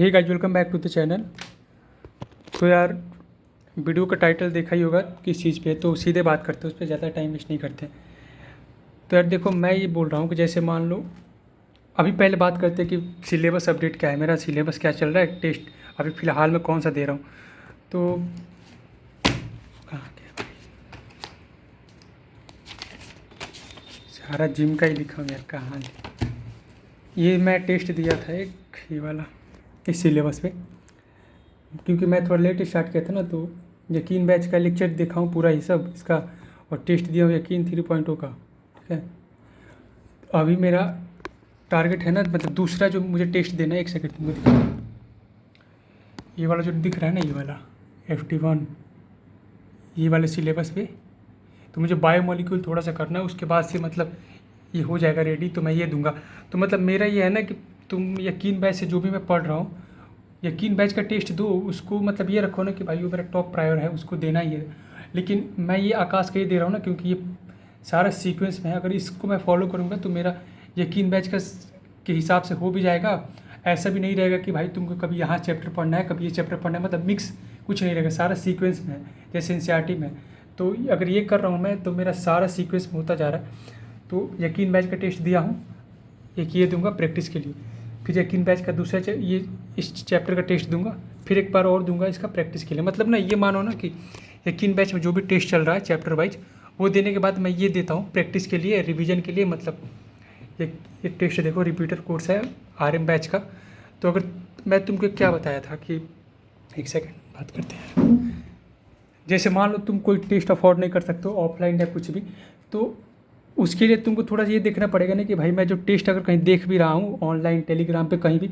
Hey guys, welcome back to the channel. तो यार, video का टाइटल देखा ही होगा किस चीज़ पे, तो सीधे बात करते हैं, उस पर ज़्यादा टाइम वेस्ट नहीं करते। तो यार देखो, मैं ये बोल रहा हूँ कि जैसे मान लो, अभी पहले बात करते हैं कि सिलेबस अपडेट क्या है, मेरा सिलेबस क्या चल रहा है, टेस्ट अभी फ़िलहाल में कौन सा दे रहा हूँ। तो कहाँ गया भाई, सारा जिम का ही लिखा हूँ यार, कहाँ है? ये मैं टेस्ट दिया था एक, ये वाला, इस सिलेबस पे, क्योंकि मैं थोड़ा लेट स्टार्ट किया था ना, तो यकीन बैच का लेक्चर देखा हूँ पूरा ही सब इसका, और टेस्ट दिया हूँ यकीन 3.0 का। ठीक है, तो अभी मेरा टारगेट है ना, मतलब दूसरा जो मुझे टेस्ट देना है, एक सेकंड तुमको दिखा, ये वाला जो दिख रहा है ना, ये वाला FT1, ये वाले सिलेबस पे, तो मुझे बायोमोलिक्यूल थोड़ा सा करना है, उसके बाद से मतलब ये हो जाएगा रेडी, तो मैं ये दूंगा। तो मतलब मेरा ये है ना कि तुम यकीन बैच से जो भी मैं पढ़ रहा हूँ, यकीन बैच का टेस्ट दो, उसको मतलब ये रखो ना कि भाई वो मेरा टॉप प्रायर है, उसको देना ही है। लेकिन मैं ये आकाश का ही दे रहा हूँ ना, क्योंकि ये सारा सीक्वेंस में है, अगर इसको मैं फॉलो करूँगा तो मेरा यकीन बैच का के हिसाब से हो भी जाएगा। ऐसा भी नहीं रहेगा कि भाई तुमको कभी यहाँ चैप्टर पढ़ना है, कभी ये चैप्टर पढ़ना है, मतलब मिक्स कुछ नहीं रहेगा, सारा सीक्वेंस में है, जैसे NCERT में। तो अगर ये कर रहा हूँ मैं, तो मेरा सारा सीक्वेंस में होता जा रहा है। तो यकीन बैच का टेस्ट दिया हूँ, एक ये दूंगा प्रैक्टिस के लिए, फिर यकीन बैच का दूसरा ये इस चैप्टर का टेस्ट दूंगा, फिर एक बार और दूंगा इसका प्रैक्टिस के लिए। मतलब ना, ये मानो ना कि यकीन बैच में जो भी टेस्ट चल रहा है चैप्टर वाइज, वो देने के बाद मैं ये देता हूँ प्रैक्टिस के लिए, रिवीजन के लिए। मतलब ये टेस्ट देखो, रिपीटर कोर्स है RM बैच का। तो अगर मैं तुमको क्या बताया था कि, एक सेकेंड बात करते हैं, जैसे मान लो तुम कोई टेस्ट अफोर्ड नहीं कर सकते हो ऑफलाइन या कुछ भी, तो उसके लिए तुमको थोड़ा ये देखना पड़ेगा ना कि भाई मैं जो टेस्ट अगर कहीं देख भी रहा हूँ ऑनलाइन, टेलीग्राम पे कहीं भी,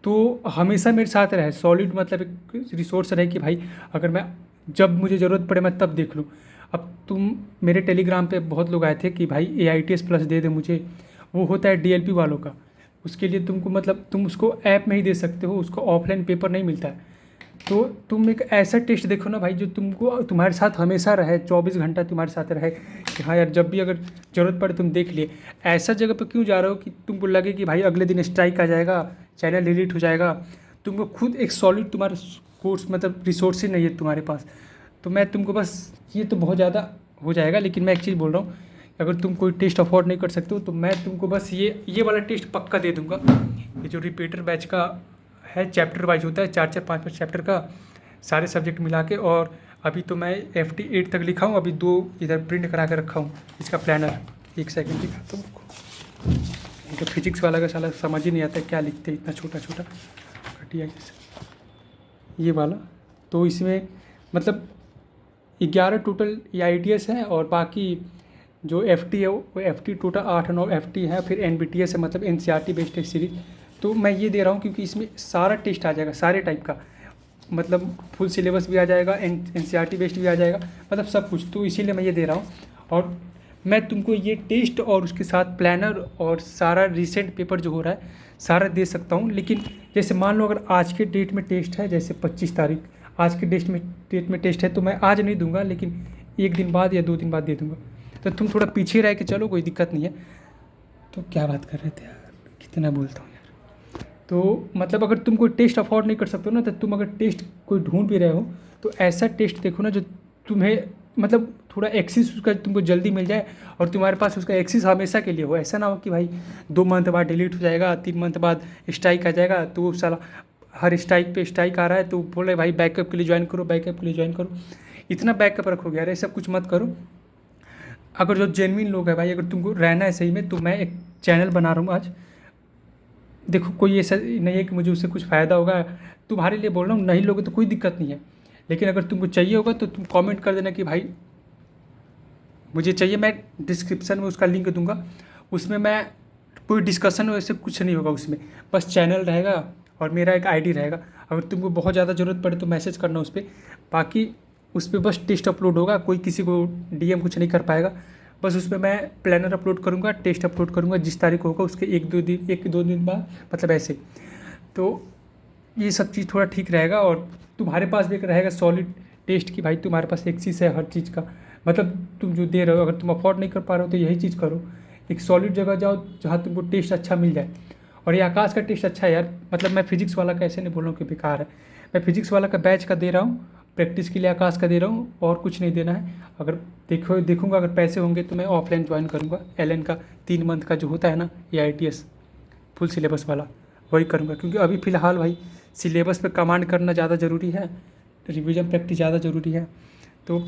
तो हमेशा मेरे साथ रहे सॉलिड, मतलब एक रिसोर्स रहे कि भाई अगर मैं जब मुझे ज़रूरत पड़े मैं तब देख लूँ। अब तुम मेरे टेलीग्राम पे बहुत लोग आए थे कि भाई AITS प्लस दे दे मुझे, वो होता है DLP वालों का। उसके लिए तुमको मतलब तुम उसको ऐप में ही दे सकते हो, उसको ऑफलाइन पेपर नहीं मिलता है। तो तुम एक ऐसा टेस्ट देखो ना भाई, जो तुमको तुम्हारे साथ हमेशा रहे, 24 घंटा तुम्हारे साथ रहे, कि हाँ यार जब भी अगर ज़रूरत पड़े तुम देख लिए। ऐसा जगह पर क्यों जा रहे हो कि तुमको लगे कि भाई अगले दिन स्ट्राइक आ जाएगा, चैनल डिलीट हो जाएगा। तुमको खुद एक सॉलिड तुम्हारा कोर्स, मतलब रिसोर्सेज नहीं है तुम्हारे पास। तो मैं तुमको बस, ये तो बहुत ज़्यादा हो जाएगा, लेकिन मैं एक चीज़ बोल रहा हूँ, अगर तुम कोई टेस्ट अफोर्ड नहीं कर सकते हो, तो मैं तुमको बस ये वाला टेस्ट पक्का दे दूँगा। ये जो रिपीटर बैच का है, चैप्टर वाइज होता है, 4-4 5-5 चैप्टर का, सारे सब्जेक्ट मिला के। और अभी तो मैं FT8 तक लिखा हूँ, अभी 2 इधर प्रिंट करा के रखा हूँ इसका प्लानर। एक सेकंड दिखाता हूँ आपको। तो फिजिक्स वाला का साला समझ ही नहीं आता क्या लिखते हैं, इतना छोटा छोटा घटिया जैसे ये वाला। तो इसमें मतलब 11 टोटल AITS हैं, और बाकी जो FT है वो FT टोटल 8-9 FT है, फिर NBTS है, मतलब NCERT बेस्ड सीरीज। तो मैं ये दे रहा हूँ क्योंकि इसमें सारा टेस्ट आ जाएगा, सारे टाइप का, मतलब फुल सिलेबस भी आ जाएगा, NCERT बेस्ड भी आ जाएगा, मतलब सब कुछ। तो इसीलिए मैं ये दे रहा हूँ, और मैं तुमको ये टेस्ट और उसके साथ प्लानर और सारा रिसेंट पेपर जो हो रहा है सारा दे सकता हूँ। लेकिन जैसे मान लो अगर आज के डेट में टेस्ट है, जैसे 25 तारीख, आज के डेट में टेस्ट है, तो मैं आज नहीं दूंगा, लेकिन 1 दिन बाद या 2 दिन बाद दे दूंगा। तो तुम थोड़ा पीछे रह के चलो, कोई दिक्कत नहीं है। तो क्या बात कर रहे थे यार, कितना बोलता हूँ यार। तो मतलब अगर तुम कोई टेस्ट अफोर्ड नहीं कर सकते हो ना, तो तुम अगर टेस्ट कोई ढूंढ भी रहे हो, तो ऐसा टेस्ट देखो ना जो तुम्हें मतलब थोड़ा एक्सेस उसका तुमको जल्दी मिल जाए, और तुम्हारे पास उसका एक्सेस हमेशा के लिए हो। ऐसा ना हो कि भाई 2 मंथ बाद डिलीट हो जाएगा, 3 मंथ बाद स्ट्राइक आ जाएगा, तो साला हर स्ट्राइक पे स्ट्राइक आ रहा है तो बोले भाई बैकअप के लिए ज्वाइन करो, बैकअप के लिए ज्वाइन करो। इतना बैकअप रखोगे यार, ऐसा कुछ मत करो। अगर जो जेन्युइन लोग हैं भाई, अगर तुमको रहना है सही में, तो मैं एक चैनल बना रहा हूँ आज। देखो, कोई ऐसा नहीं है कि मुझे उससे कुछ फ़ायदा होगा, तुम्हारे लिए बोल रहा हूँ, नहीं लोगे तो कोई दिक्कत नहीं है। लेकिन अगर तुमको चाहिए होगा तो तुम कमेंट कर देना कि भाई मुझे चाहिए, मैं डिस्क्रिप्शन में उसका लिंक दूंगा। उसमें मैं कोई डिस्कशन वैसे कुछ नहीं होगा उसमें, बस चैनल रहेगा और मेरा एक ID रहेगा। अगर तुमको बहुत ज़्यादा ज़रूरत पड़े तो मैसेज करना उस पर। बाकी उस पर बस टेस्ट अपलोड होगा, कोई किसी को DM कुछ नहीं कर पाएगा। बस उस पर मैं प्लानर अपलोड करूँगा, टेस्ट अपलोड करूँगा, जिस तारीख को होगा उसके 1-2 दिन बाद, मतलब ऐसे। तो ये सब चीज़ थोड़ा ठीक रहेगा, और तुम्हारे पास भी एक रहेगा सॉलिड टेस्ट कि भाई तुम्हारे पास एक्सेस है हर चीज़ का। मतलब तुम जो दे रहे हो, अगर तुम अफोर्ड नहीं कर पा रहे हो तो यही चीज़ करो, एक सॉलिड जगह जाओ जहाँ तुमको टेस्ट अच्छा मिल जाए। और ये आकाश का टेस्ट अच्छा है यार, मतलब मैं फिजिक्स वाला का ऐसे नहीं बोल रहा हूँ कि बेकार है, मैं फिजिक्स वाला का बैच का दे रहा हूँ, प्रैक्टिस के लिए आकाश का दे रहा हूँ, और कुछ नहीं देना है। अगर देखूँगा अगर पैसे होंगे तो मैं ऑफलाइन ज्वाइन करूँगा, एल का 3 मंथ का जो होता है ना AITS फुल सिलेबस वाला, वही करूँगा। क्योंकि अभी फ़िलहाल भाई सिलेबस पे कमांड करना ज़्यादा ज़रूरी है, रिवीजन प्रैक्टिस ज़्यादा ज़रूरी है। तो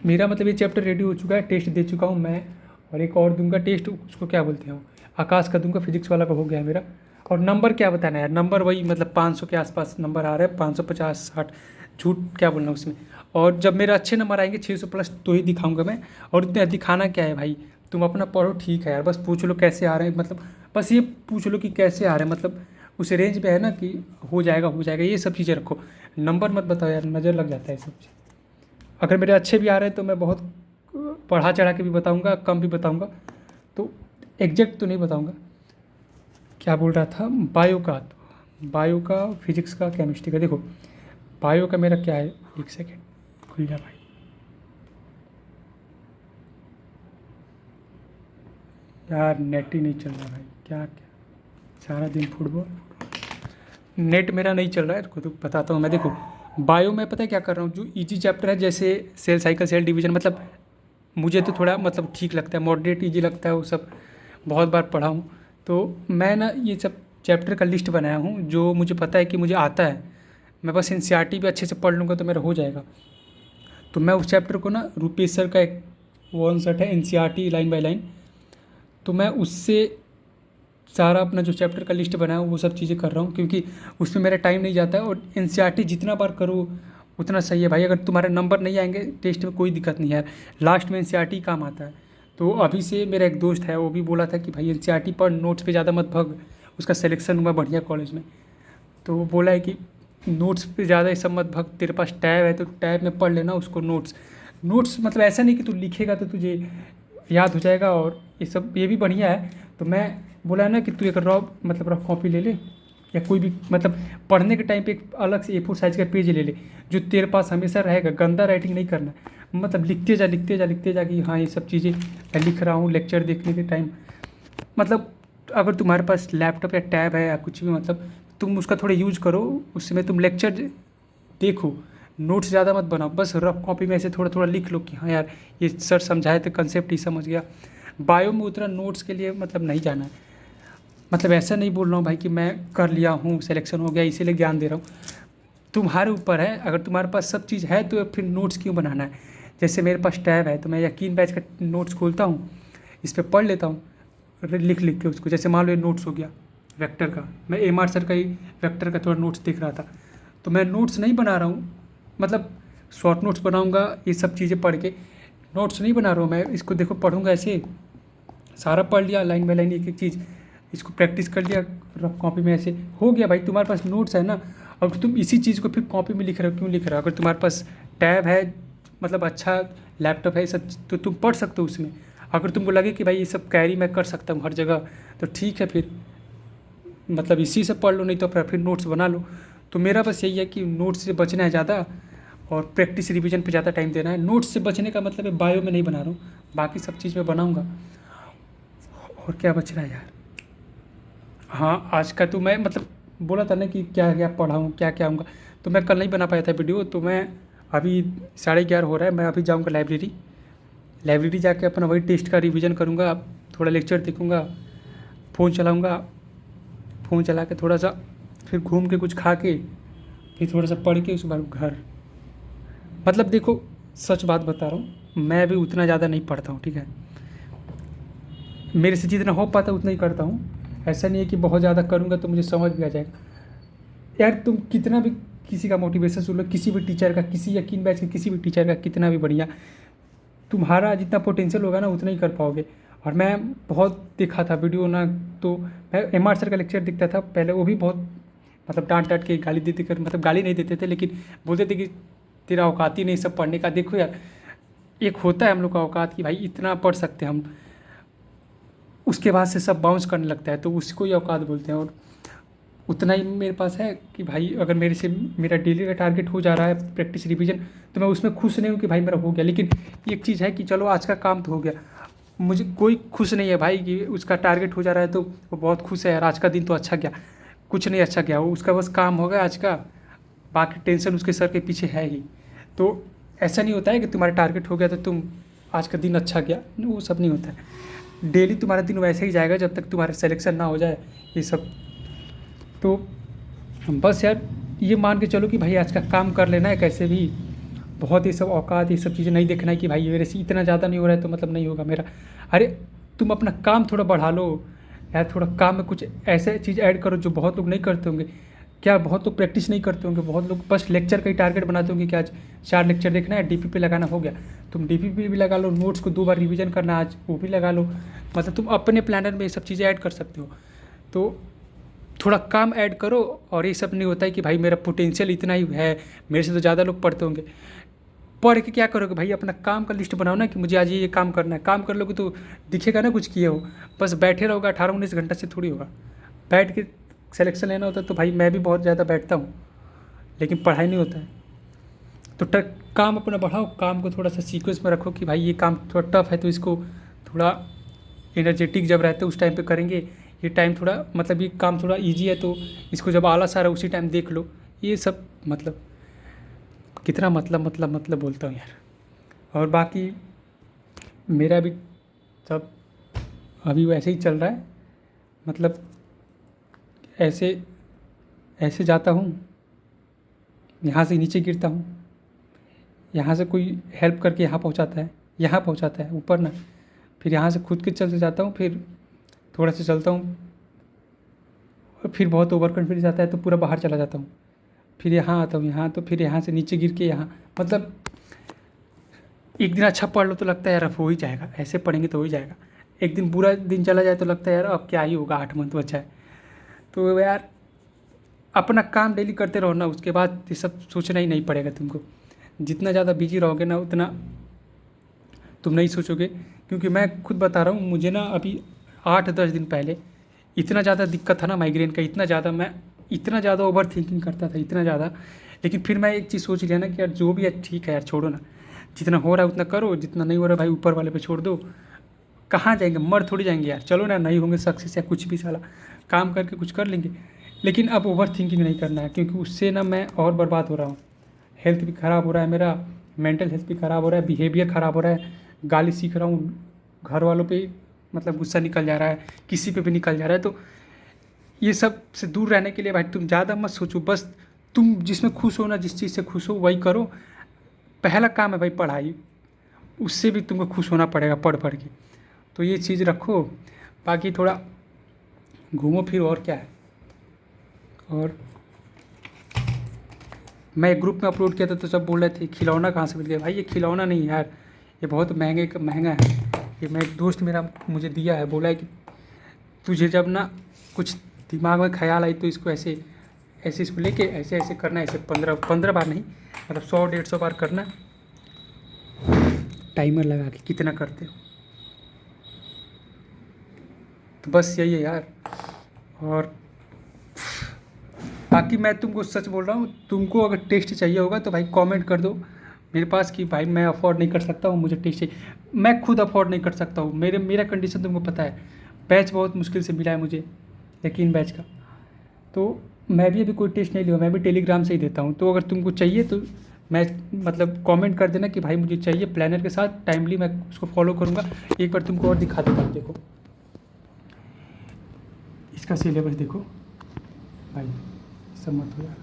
मेरा मतलब ये चैप्टर रेडी हो चुका है, टेस्ट दे चुका हूँ मैं, और एक और दूंगा टेस्ट, उसको क्या बोलते हैं, आकाश का दूंगा, फिजिक्स वाला का हो गया है मेरा। और नंबर क्या बताना यार, नंबर वही मतलब 500 के आसपास नंबर आ रहा है, 550 60, झूठ क्या बोलना उसमें। और जब मेरे अच्छे नंबर आएंगे 600 प्लस तो ही दिखाऊंगा मैं। और इतना दिखाना क्या है भाई, तुम अपना पढ़ो ठीक है यार, बस पूछ लो कैसे आ रहे हैं, मतलब बस ये पूछ लो कि कैसे आ रहे हैं, मतलब उस रेंज पे है ना कि हो जाएगा, ये सब चीज़ें रखो। नंबर मत बताओ यार, नज़र लग जाता है सब चीज़। अगर मेरे अच्छे भी आ रहे हैं तो मैं बहुत बढ़ा चढ़ा के भी बताऊंगा, कम भी बताऊंगा, तो एग्जैक्ट तो नहीं बताऊंगा। क्या बोल रहा था, बायो का फिजिक्स का केमिस्ट्री का। देखो बायो का मेरा क्या है, एक सेकेंड खुल जा भाई, यार नेट ही नहीं चल रहा भाई, क्या क्या सारा दिन फुटबॉल, नेट मेरा नहीं चल रहा है, को तो बताता हूँ मैं। देखो बायो में पता है क्या कर रहा हूँ, जो इजी चैप्टर है जैसे सेल साइकिल, सेल डिवीजन, मतलब मुझे तो थोड़ा मतलब ठीक लगता है, मॉडरेट इजी लगता है, वो सब बहुत बार पढ़ा हूँ। तो मैं ना ये सब चैप्टर का लिस्ट बनाया हूँ जो मुझे पता है कि मुझे आता है, मैं बस NCERT भी अच्छे से पढ़ लूँगा तो मेरा हो जाएगा। तो मैं उस चैप्टर को ना, रुपेश सर का एक वो आंसर है NCERT लाइन बाय लाइन, तो मैं उससे सारा अपना जो चैप्टर का लिस्ट बनाया हूँ वो सब चीज़ें कर रहा हूँ, क्योंकि उसमें मेरा टाइम नहीं जाता है। और NCERT जितना बार करो उतना सही है भाई, अगर तुम्हारे नंबर नहीं आएंगे टेस्ट में कोई दिक्कत नहीं है, लास्ट में NCERT काम आता है। तो अभी से मेरा एक दोस्त है वो भी बोला था कि भाई NCERT पढ़, नोट्स पे ज़्यादा मत भग, उसका सिलेक्शन हुआ बढ़िया कॉलेज में। तो वो बोला है कि नोट्स पे ज़्यादा ये सब मत भग, तेरे पास टैब है तो टैब में पढ़ लेना उसको, नोट्स मतलब ऐसा नहीं कि तू लिखेगा तो तुझे याद हो जाएगा, और ये सब ये भी बढ़िया है। तो मैं बोला है ना कि तू एक रफ कॉपी ले ले, या कोई भी मतलब पढ़ने के टाइम पे एक अलग से A4 साइज़ का पेज ले ले, जो तेरे पास हमेशा रहेगा। गंदा राइटिंग नहीं करना, मतलब लिखते जा कि हाँ ये सब चीज़ें मैं लिख रहा हूँ लेक्चर देखने के टाइम। मतलब अगर तुम्हारे पास लैपटॉप या टैब है या कुछ भी, मतलब तुम उसका थोड़ा यूज करो, उसमें तुम लेक्चर देखो, नोट्स ज़्यादा मत बनाओ, बस रफ कॉपी में ऐसे थोड़ा थोड़ा लिख लो कि हाँ यार ये सर समझाए तो कंसेप्ट ही समझ गया। बायो में उतना नोट्स के लिए मतलब नहीं जाना है, मतलब ऐसा नहीं बोल रहा हूँ भाई कि मैं कर लिया हूँ, सिलेक्शन हो गया इसीलिए ज्ञान दे रहा हूँ। तुम्हारे ऊपर है, अगर तुम्हारे पास सब चीज़ है तो फिर नोट्स क्यों बनाना है। जैसे मेरे पास टैब है तो मैं यकीन बैच का नोट्स खोलता हूँ, इस पर पढ़ लेता हूँ लिख के उसको। जैसे मान लो ये नोट्स हो गया वेक्टर का, मैं MR सर का ही वेक्टर का थोड़ा नोट्स देख रहा था, तो मैं नोट्स नहीं बना रहा हूँ, मतलब शॉर्ट नोट्स बनाऊँगा, ये सब चीज़ें पढ़ के नोट्स नहीं बना रहा हूँ मैं। इसको देखो पढ़ूँगा ऐसे, सारा पढ़ लिया लाइन बाय लाइन एक एक चीज़, इसको प्रैक्टिस कर लिया रफ कॉपी में, ऐसे हो गया भाई। तुम्हारे पास नोट्स है ना, और तुम इसी चीज़ को फिर कॉपी में लिख रहे हो, क्यों लिख रहे हो। अगर तुम्हारे पास टैब है, मतलब अच्छा लैपटॉप है सब, तो तुम पढ़ सकते हो उसमें। अगर तुमको लगे कि भाई ये सब कैरी मैं कर सकता हूँ हर जगह, तो ठीक है फिर मतलब इसी से पढ़ लो, नहीं तो फिर नोट्स बना लो। तो मेरा बस यही है कि नोट्स से बचना है ज़्यादा, और प्रैक्टिस रिवीजन पे ज़्यादा टाइम देना है। नोट्स से बचने का मतलब है बायो में नहीं बना रहा हूँ, बाकी सब चीज़ में बनाऊँगा। और क्या बच रहा है यार, हाँ आज का तो मैं मतलब बोला था ना कि क्या क्या पढ़ाऊँ क्या क्या आऊँगा, तो मैं कल नहीं बना पाया था वीडियो। तो मैं अभी 11:30 हो रहा है, मैं अभी जाऊँगा लाइब्रेरी जाके अपना वही टेस्ट का रिवीजन करूँगा, थोड़ा लेक्चर देखूँगा, फ़ोन चला के थोड़ा सा, फिर घूम के कुछ खा के, फिर थोड़ा सा पढ़ के उसके बाद घर। मतलब देखो सच बात बता रहा हूँ, मैं भी उतना ज़्यादा नहीं पढ़ता हूँ, ठीक है, मेरे से जितना हो पाता उतना ही करता हूँ। ऐसा नहीं है कि बहुत ज़्यादा करूँगा तो मुझे समझ भी आ जाएगा। यार तुम कितना भी किसी का मोटिवेशन सुन लो, किसी भी टीचर का, किसी यकीन बैच के किसी भी टीचर का, कितना भी बढ़िया, तुम्हारा जितना पोटेंशियल होगा ना उतना ही कर पाओगे। और मैं बहुत देखा था वीडियो ना, तो मैं MR सर का लेक्चर देखता था पहले, वो भी बहुत मतलब डांट के गाली देते कर, मतलब गाली नहीं देते थे लेकिन बोलते थे कि तेरा औकात ही नहीं सब पढ़ने का। देखो यार एक होता है हम लोग का औकात कि भाई इतना पढ़ सकते हैं हम, उसके बाद से सब बाउंस करने लगता है, तो उसको ही औकात बोलते हैं। और उतना ही मेरे पास है कि भाई अगर मेरे से मेरा डेली का टारगेट हो जा रहा है प्रैक्टिस रिवीजन, तो मैं उसमें खुश नहीं हूँ कि भाई मेरा हो गया। लेकिन एक चीज़ है कि चलो आज का काम तो हो गया, मुझे कोई खुश नहीं है भाई कि उसका टारगेट हो जा रहा है तो वो बहुत खुश है यार, आज का दिन तो अच्छा गया। कुछ नहीं अच्छा गया, वो उसका बस काम हो गया आज का, बाकी टेंशन उसके सर के पीछे है ही। तो ऐसा नहीं होता है कि तुम्हारा टारगेट हो गया तो तुम आज का दिन अच्छा गया, वो सब नहीं होता है। डेली तुम्हारा दिन वैसे ही जाएगा जब तक तुम्हारा सिलेक्शन ना हो जाए ये सब। तो बस यार ये मान के चलो कि भाई आज का काम कर लेना है कैसे भी। बहुत ये सब औकात ये सब चीज़ें नहीं देखना है कि भाई मेरे से इतना ज़्यादा नहीं हो रहा है तो मतलब नहीं होगा मेरा। अरे तुम अपना काम थोड़ा बढ़ा लो यार, थोड़ा काम में कुछ ऐसे चीज़ ऐड करो जो बहुत लोग नहीं करते होंगे। क्या बहुत लोग प्रैक्टिस नहीं करते होंगे, बहुत लोग बस लेक्चर का ही टारगेट बनाते होंगे कि आज 4 लेक्चर देखना है, डीपीपी लगाना हो गया। तुम डीपीपी भी लगा लो, नोट्स को 2 बार रिवीजन करना आज वो भी लगा लो। मतलब तुम अपने प्लानर में ये सब चीज़ें ऐड कर सकते हो। तो थोड़ा काम ऐड करो। और ये सब नहीं होता है कि भाई मेरा पोटेंशियल इतना ही है, मेरे से तो ज़्यादा लोग पढ़ते होंगे। पढ़ के क्या करोगे भाई, अपना काम का लिस्ट बनाओ ना कि मुझे आज ये काम करना है। काम कर लोगे तो दिखेगा ना कुछ किए हो। बस बैठे रहोगे 18-19 घंटा से थोड़ी होगा। बैठ के सिलेक्शन लेना होता है तो भाई मैं भी बहुत ज़्यादा बैठता हूँ, लेकिन पढ़ाई नहीं होता है। तो काम अपना बढ़ाओ, काम को थोड़ा सा सीक्वेंस में रखो कि भाई ये काम थोड़ा टफ है तो इसको थोड़ा एनर्जेटिक जब रहते हो उस टाइम पे करेंगे। ये टाइम थोड़ा मतलब ये काम थोड़ा इजी है तो इसको जब आलस आ रहा है उसी टाइम देख लो। ये सब मतलब कितना मतलब बोलता हूँ यार। और बाकी मेरा भी सब अभी वैसे ही चल रहा है। मतलब ऐसे ऐसे जाता हूँ, यहाँ से नीचे गिरता हूँ, यहाँ से कोई हेल्प करके यहाँ पहुँचाता है ऊपर ना। फिर यहाँ से खुद के चलते जाता हूँ, फिर थोड़ा सा चलता हूँ, और फिर बहुत ओवर कॉन्फिडेंस आता है तो पूरा बाहर चला जाता हूँ। फिर यहाँ आता हूँ, यहाँ तो फिर यहाँ से नीचे गिर के यहाँ। मतलब एक दिन अच्छा पढ़ लो तो लगता है यार अब हो ही जाएगा, ऐसे पढ़ेंगे तो हो ही जाएगा। एक दिन बुरा दिन चला जाए तो लगता है यार अब क्या ही होगा, 8 मंथ बचा है। तो यार अपना काम डेली करते रहो ना, उसके बाद ये सब सोचना ही नहीं पड़ेगा तुमको। जितना ज़्यादा बिजी रहोगे ना उतना तुम नहीं सोचोगे। क्योंकि मैं खुद बता रहा हूँ, मुझे ना अभी 8-10 दिन पहले इतना ज़्यादा दिक्कत था ना माइग्रेन का, इतना ज़्यादा ओवर थिंकिंग करता था, इतना ज़्यादा। लेकिन फिर मैं एक चीज़ सोच लिया ना कि यार जो भी है ठीक है यार, छोड़ो ना। जितना हो रहा है उतना करो, जितना नहीं हो रहा है भाई ऊपर वाले पे छोड़ दो। कहाँ जाएंगे, मर थोड़ी जाएंगे यार। चलो ना, नहीं होंगे सक्सेस या कुछ भी, साला काम करके कुछ कर लेंगे। लेकिन अब ओवर थिंकिंग नहीं करना है, क्योंकि उससे ना मैं और बर्बाद हो रहा हूँ। हेल्थ भी ख़राब हो रहा है मेरा, मेंटल हेल्थ भी ख़राब हो रहा है, बिहेवियर ख़राब हो रहा है, गाली सीख रहा हूँ घर वालों पे, मतलब गुस्सा निकल जा रहा है, किसी पे भी निकल जा रहा है। तो ये सब से दूर रहने के लिए भाई तुम ज़्यादा मत सोचो, बस तुम जिसमें खुश हो ना, जिस चीज़ से खुश हो वही करो। पहला काम है भाई पढ़ाई, उससे भी तुमको खुश होना पड़ेगा पढ़ पढ़ के। तो ये चीज़ रखो, बाकी थोड़ा घूमो फिरो और क्या है। और मैं एक ग्रुप में अपलोड किया था तो सब बोल रहे थे खिलौना कहाँ से मिल गया। भाई ये खिलौना नहीं यार, ये बहुत महंगा है। ये मैं एक दोस्त मेरा मुझे दिया है, बोला है कि तुझे जब ना कुछ दिमाग में ख्याल आई तो इसको ऐसे ऐसे इसको लेके ऐसे ऐसे करना है, ऐसे 15 बार नहीं, मतलब 100-150 बार करना। टाइमर लगा के कितना करते हो। तो बस यही है यार। और बाकी मैं तुमको सच बोल रहा हूँ, तुमको अगर टेस्ट चाहिए होगा तो भाई कमेंट कर दो मेरे पास कि भाई मैं अफोर्ड नहीं कर सकता हूँ, मुझे टेस्ट चाहिए। मैं खुद अफोर्ड नहीं कर सकता हूँ, मेरा कंडीशन तुमको पता है। बैच बहुत मुश्किल से मिला है मुझे, यकीन बैच का। तो मैं भी अभी कोई टेस्ट नहीं लिया, मैं भी टेलीग्राम से ही देता हूँ। तो अगर तुमको चाहिए तो मैं मतलब कमेंट कर देना कि भाई मुझे चाहिए, प्लानर के साथ टाइमली मैं उसको फॉलो करूँगा। एक बार तुमको और दिखा देता हूँ, देखो इसका सिलेबस देखो भाई, सब मत हो यार।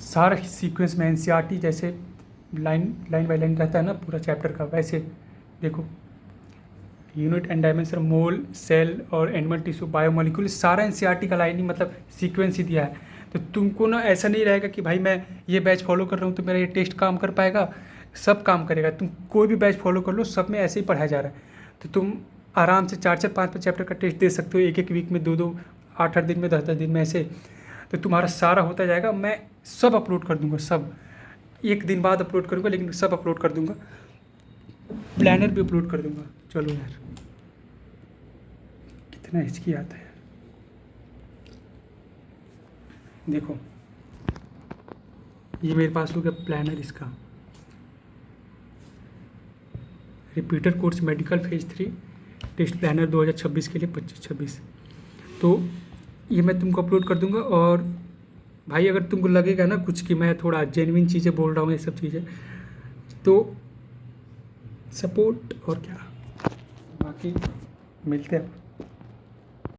सारा सीक्वेंस में एनसीईआरटी जैसे लाइन बाय लाइन रहता है ना पूरा चैप्टर का, वैसे देखो unit and dimension, mole, cell और एनिमल टिश्यू, बायोमोलिक्यूल, सारा एनसीईआरटी का लाइन ही मतलब सीक्वेंस ही दिया है। तो तुमको ना ऐसा नहीं रहेगा कि भाई मैं ये बैच फॉलो कर रहा हूँ तो मेरा ये टेस्ट काम कर पाएगा। सब काम करेगा, तुम कोई भी बैच फॉलो कर लो, सब में ऐसे ही पढ़ाया जा रहा है। तो तुम आराम से 4-4, 5-5 चैप्टर का टेस्ट दे सकते हो, एक वीक में, 2-2, 8-8 दिन में, 10-10 दिन में, ऐसे। तो तुम्हारा सारा होता जाएगा। मैं सब अपलोड कर दूंगा, सब एक दिन बाद अपलोड करूँगा, लेकिन सब अपलोड कर दूंगा। प्लानर भी अपलोड कर दूंगा। चलो यार, कितना हिचकी आता है। देखो ये मेरे पास हो गया प्लानर इसका, repeater course medical phase 3 test planner 2026 के लिए 25-26। तो ये मैं तुमको अपलोड कर दूंगा। और भाई अगर तुमको लगेगा ना कुछ कि मैं थोड़ा जेन्युइन चीज़ें बोल रहा हूँ ये सब चीज़ें, तो सपोर्ट और क्या, बाकी मिलते हैं।